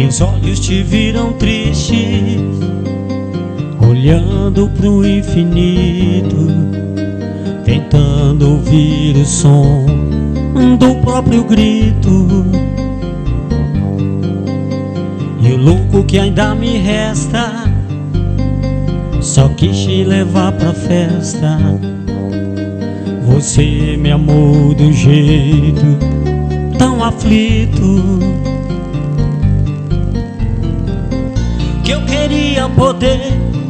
Meus olhos te viram triste, olhando pro infinito, tentando ouvir o som do próprio grito. E o louco que ainda me resta, só quis te levar pra festa. Você me amou do jeito tão aflito, que eu queria poder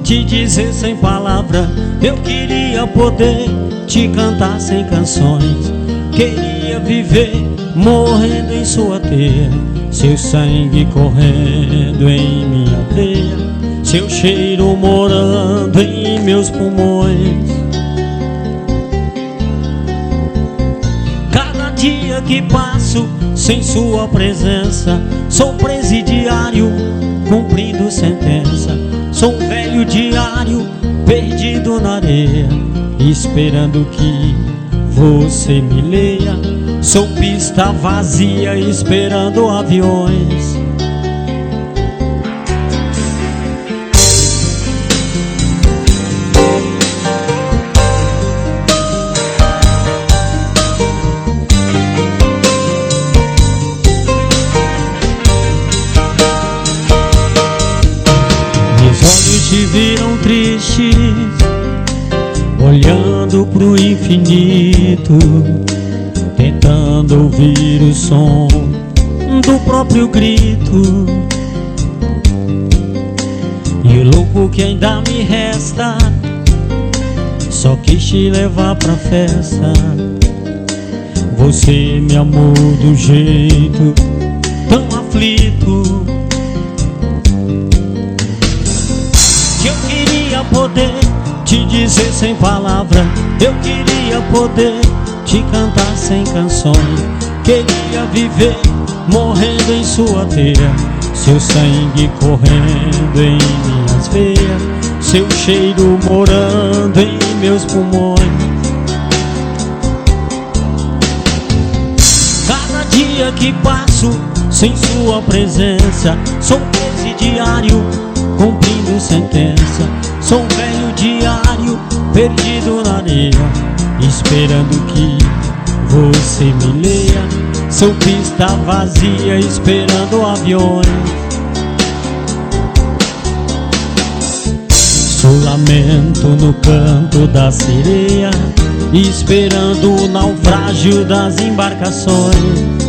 te dizer sem palavra. Eu queria poder te cantar sem canções. Queria viver morrendo em sua teia, seu sangue correndo em minha veia, seu cheiro morando em meus pulmões. Cada dia que passo sem sua presença, sou presidiário cumprindo sentença. Sou um velho diário perdido na areia, esperando que você me leia. Sou pista vazia esperando aviões. Te viram tristes, olhando pro infinito, tentando ouvir o som do próprio grito. E o louco que ainda me resta, só quis te levar pra festa. Você me amou do jeito tão aflito, que eu queria poder te dizer sem palavra. Eu queria poder te cantar sem canções. Queria viver morrendo em sua teia, seu sangue correndo em minhas veias, seu cheiro morando em meus pulmões. Cada dia que passo sem sua presença, sou presidiário cumprindo sentença. Sou um velho diário perdido na areia, esperando que você me leia. Sou pista vazia esperando aviões. Sou lamento no canto da sereia, esperando o naufrágio das embarcações.